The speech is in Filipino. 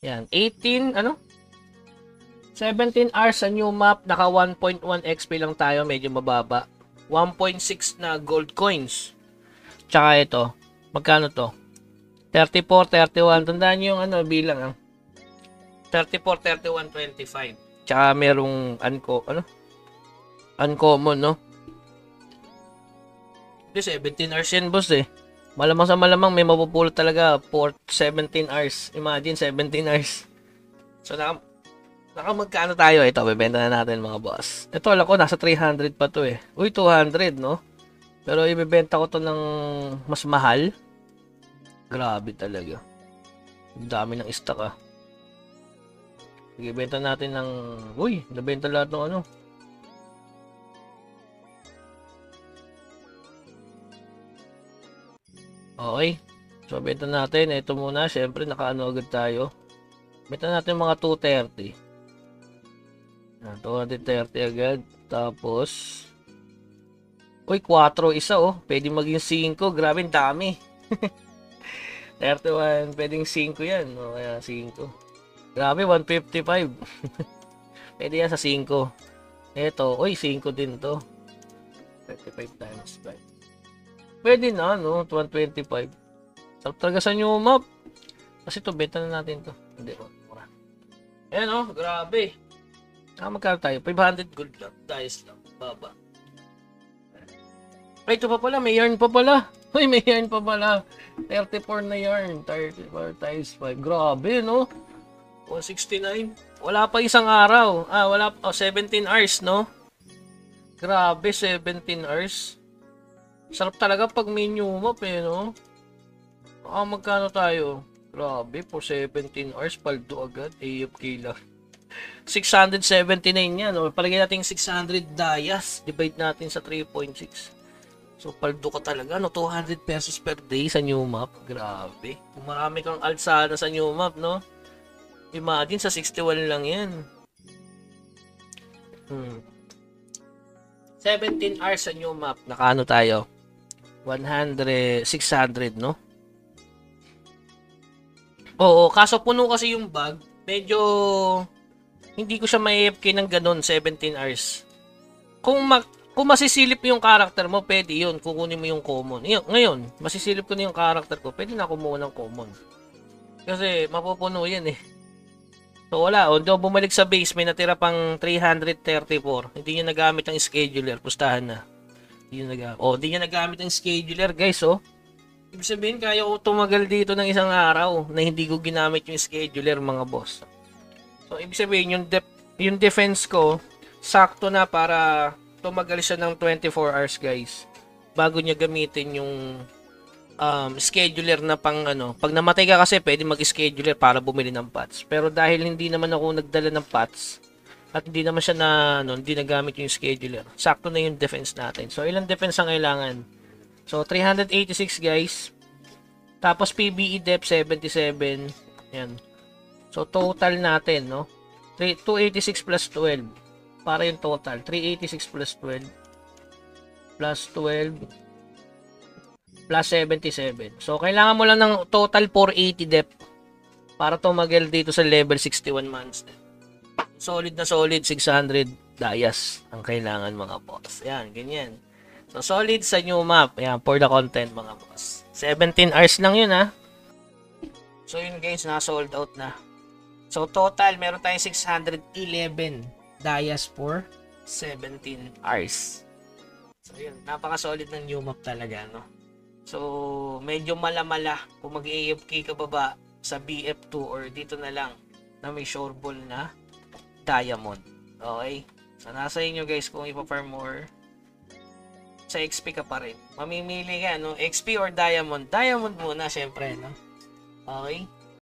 Yan, 18, ano? 17 hours sa new map, naka 1.1 XP lang tayo, medyo mababa. 1.6 na gold coins. Tsaka ito, magkano to? 34, 31. Tandaan nyo yung ano, bilang. 34, 31, 25. Tsaka merong uncommon, no? 17 hours yan, boss eh. Malamang sa malamang may mapupulot talaga for 17 hours. Imagine, 17 hours. So, magkano tayo? Ito, bebenta na natin mga boss. Ito, alam ko, nasa 300 pa to eh. Uy, 200, no? Pero ibebenta ko to ng mas mahal. Grabe talaga. Ang dami ng stock ah. Sige, benta natin ng... Uy, nabenta lahat ng ano. Okay. So, benta natin. Ito muna. Siyempre, nakaano agad tayo. Benta natin mga 230. 230 agad. Tapos... Uy, 4 isa oh. Pwede maging 5. Grabe, dami. 31. Pwedeng 5 yan. O, kaya 5. Grabe, 155. Pwede yan sa 5. Ito. Uy, 5 din to. 35 times 5. Pwede na, no? 125. Sarap talaga sa new map. Kasi to, benta na natin to. Hindi, mura. Ayan, oh. Grabe. Magkano tayo? 500 gold lang. Dice lang. Baba. Ay, ito pa pala. May yarn pa pala. Uy, may yarn pa pala. 34 na yarn. 34 times 5. Grabe, no? 169. Wala pa isang araw. Wala pa. 17 hours, no? Grabe, 17 hours. Sarap talaga pag may new map, eh, no? Magkano tayo? Grabe, for 17 hours, paldo agad. AFK lang. 679 yan, no? Palagay natin 600 dayas. Divide natin sa 3.6. So, paldo ka talaga, no? 200 pesos per day sa new map. Grabe. Kung marami kang alsada sa new map, no? Imagine, sa 61 lang yan. 17 hours sa new map. Nakaano tayo? 600, no? Oo, kaso puno kasi yung bag. Medyo, hindi ko siya ma-AFK ng ganun, 17 hours. Kung masisilip yung character mo, pwede yun. Kukunin mo yung common. Ngayon, masisilip ko na yung character ko, pwede na kumuha ng common. Kasi, mapupuno yan eh. So, wala. Although bumalik sa base, may natira pang 334. Hindi niya nagamit ang scheduler. Pustahan na. Hindi niya nagamit ang scheduler, guys, oh. Ibig sabihin, kaya ko tumagal dito ng isang araw na hindi ko ginamit yung scheduler, mga boss. So, ibig sabihin, yung defense ko, sakto na para tumagal siya ng 24 hours, guys. Bago niya gamitin yung scheduler na pang ano. Pag namatay ka kasi, pwede mag-scheduler para bumili ng pots. Pero dahil hindi naman ako nagdala ng pots, at hindi naman siya hindi nagamit yung scheduler, sakto na yung defense natin. So, ilang defense ang kailangan? So, 386, guys. Tapos, PBE depth, 77. Yan. So, total natin, no? 286 plus 12. Para yung total. 386 plus 12. Plus 12. Plus 77. So, kailangan mo lang ng total 480 depth para tumagal dito sa level 61 months. Solid na solid, 600 dayas ang kailangan, mga boss. Yan, ganyan. So, solid sa new map. Ayan, for the content, mga boss. 17 hours lang yun, ha. So, yun guys, na-sold out na. So, total, meron tayong 611 dayas for 17 hours. So, yun. Napaka-solid ng new map talaga, no. So, medyo malamala kung mag-AFK ka baba sa BF2 or dito na lang na may shoreball na diamond. Okay? So, nasa inyo guys kung ipa-farm more. Sa XP ka pa rin. Mamimili ka, no? XP or diamond? Diamond muna, syempre, no? Okay?